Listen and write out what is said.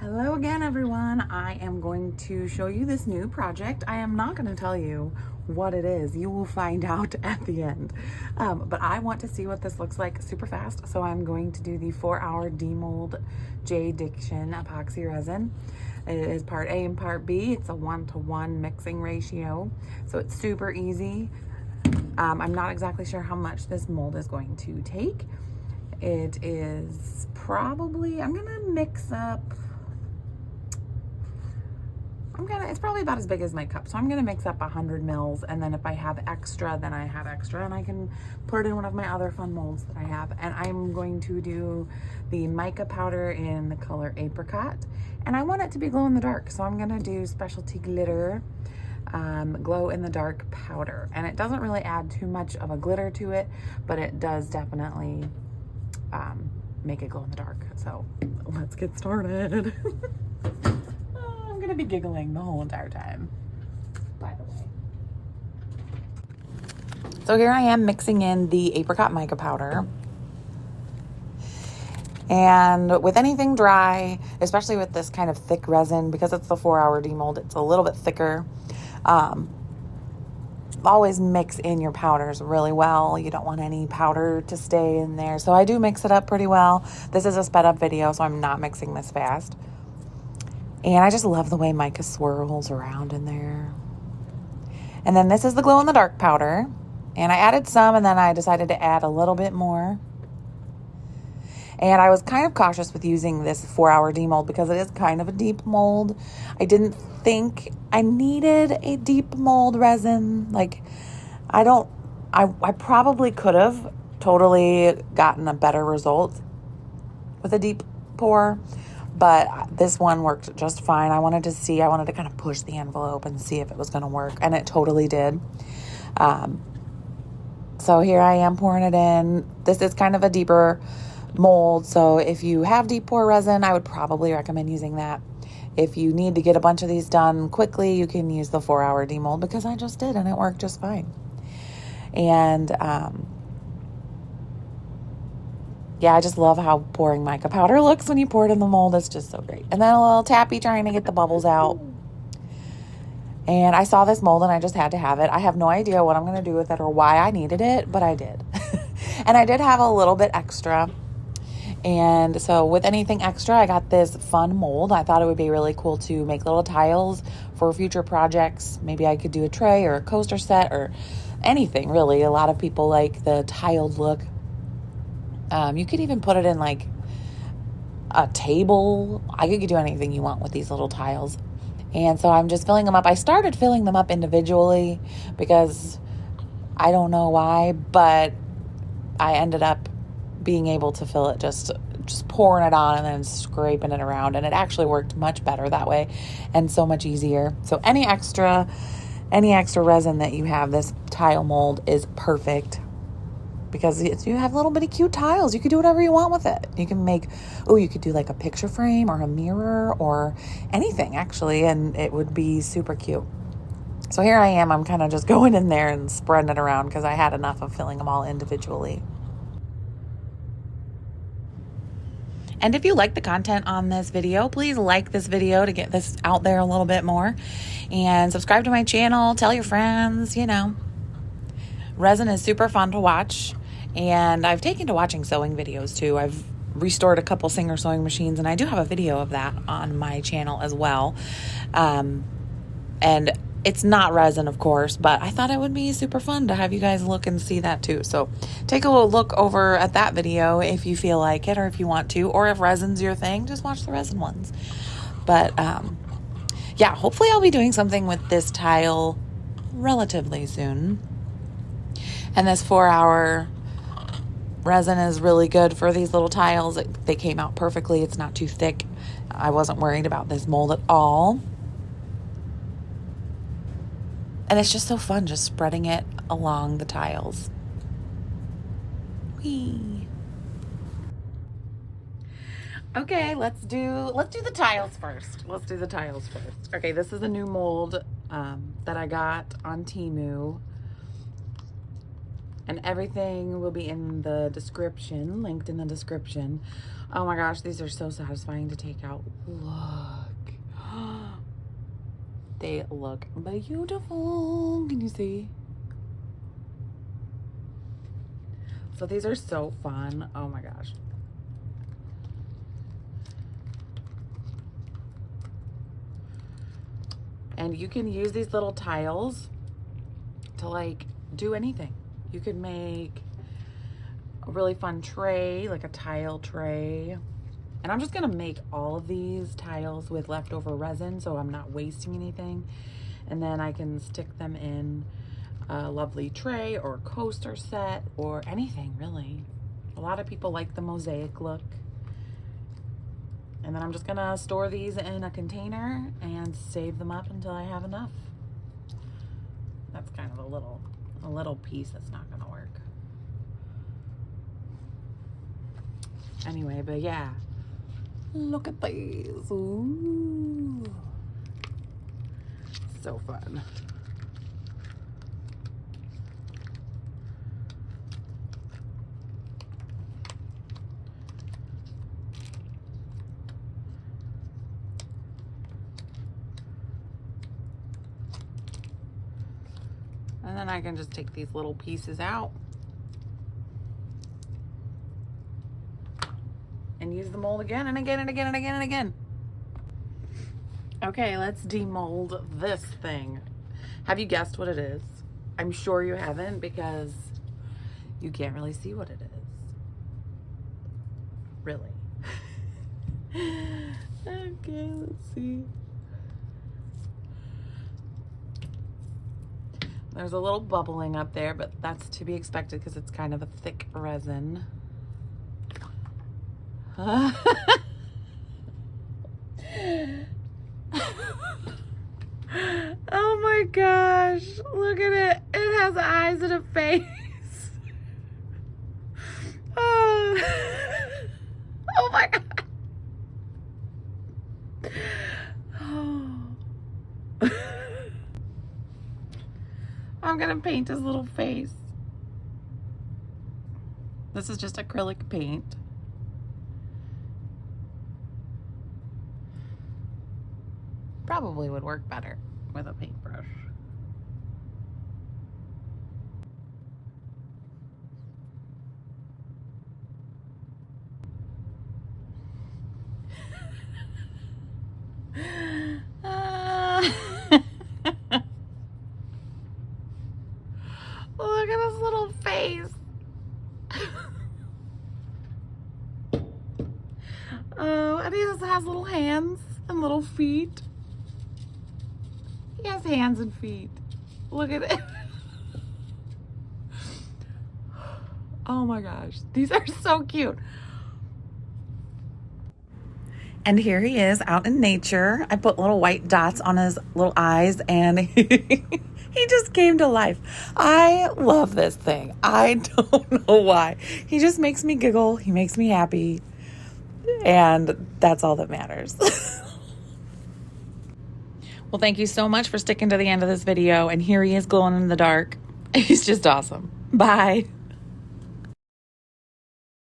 Hello again, everyone. I am going to show you this new project. I am not going to tell you what it is. You will find out at the end. But I want to see what this looks like super fast. So I'm going to do the 4-hour demold JDiction epoxy resin. It is part A and part B. It's a 1-to-1 mixing ratio. So it's super easy. I'm not exactly sure how much this mold is going to take. It is probably, I'm going to mix up, it's probably about as big as my cup. So I'm gonna mix up 100 mils, and then if I have extra, then I have extra, and I can put it in one of my other fun molds that I have. And I'm going to do the mica powder in the color apricot, and I want it to be glow in the dark. So I'm gonna do specialty glitter, glow in the dark powder. And it doesn't really add too much of a glitter to it, but it does definitely make it glow in the dark. So let's get started. I'm gonna be giggling the whole entire time, by the way. So here I am mixing in the apricot mica powder. And with anything dry, especially with this kind of thick resin, because it's the 4-hour demold, it's a little bit thicker. Always mix in your powders really well. You don't want any powder to stay in there. So I do mix it up pretty well. This is a sped up video, so I'm not mixing this fast. And I just love the way mica swirls around in there. And then this is the glow in the dark powder. And I added some, and then I decided to add a little bit more. And I was kind of cautious with using this 4-hour demold because it is kind of a deep mold. I didn't think I needed a deep mold resin. Like, I probably could have totally gotten a better result with a deep pour. But this one worked just fine. I wanted to kind of push the envelope and see if it was going to work. And it totally did. So here I am pouring it in. This is kind of a deeper mold. So if you have deep pour resin, I would probably recommend using that. If you need to get a bunch of these done quickly, you can use the 4-hour demold, because I just did and it worked just fine. And yeah, I just love how pouring mica powder looks when you pour it in the mold. It's just so great. And then a little tappy trying to get the bubbles out. And I saw this mold and I just had to have it. I have no idea what I'm going to do with it or why I needed it, but I did. And I did have a little bit extra. And so with anything extra, I got this fun mold. I thought it would be really cool to make little tiles for future projects. Maybe I could do a tray or a coaster set or anything, really. A lot of people like the tiled look. You could even put it in like a table. I could do anything you want with these little tiles. And so I'm just filling them up. I started filling them up individually because I don't know why, but I ended up being able to fill it just pouring it on and then scraping it around. And it actually worked much better that way and so much easier. So any extra resin that you have, this tile mold is perfect. Because you have little bitty cute tiles. You could do whatever you want with it. You can you could do like a picture frame or a mirror or anything actually, and it would be super cute. So here I am. I'm kind of just going in there and spreading it around because I had enough of filling them all individually. And if you like the content on this video, please like this video to get this out there a little bit more. And subscribe to my channel. Tell your friends, Resin is super fun to watch. And I've taken to watching sewing videos too. I've restored a couple Singer sewing machines, and I do have a video of that on my channel as well. And it's not resin, of course, but I thought it would be super fun to have you guys look and see that too. So take a little look over at that video if you feel like it or if you want to, or if resin's your thing, just watch the resin ones. But yeah, hopefully I'll be doing something with this tile relatively soon. And this 4-hour resin is really good for these little tiles. They came out perfectly. It's not too thick. I wasn't worried about this mold at all. And it's just so fun just spreading it along the tiles. Whee! Okay, let's do the tiles first. Okay, this is a new mold that I got on Temu. And everything will be in the description, linked in the description. Oh my gosh, these are so satisfying to take out. Look. They look beautiful. Can you see? So these are so fun. Oh my gosh. And you can use these little tiles to like do anything. You could make a really fun tray, like a tile tray. And I'm just gonna make all of these tiles with leftover resin so I'm not wasting anything. And then I can stick them in a lovely tray or coaster set or anything really. A lot of people like the mosaic look. And then I'm just gonna store these in a container and save them up until I have enough. That's kind of a little piece that's not gonna work. Anyway, but yeah, look at these. Ooh. So fun. And then I can just take these little pieces out and use the mold again and again and again and again and again. Okay, let's demold this thing. Have you guessed what it is? I'm sure you haven't because you can't really see what it is. Really. Okay, let's see. There's a little bubbling up there, but that's to be expected because it's kind of a thick resin. Oh my gosh, look at it. It has eyes and a face. Oh my God. Oh. I'm gonna paint his little face. This is just acrylic paint. Probably would work better with a paintbrush. Look at his little face. Oh, and he just has little hands and little feet. He has hands and feet. Look at it. Oh my gosh, these are so cute. And here he is out in nature. I put little white dots on his little eyes and he just came to life. I love this thing. I don't know why. He just makes me giggle. He makes me happy. And that's all that matters. Well, thank you so much for sticking to the end of this video. And here he is glowing in the dark. He's just awesome. Bye.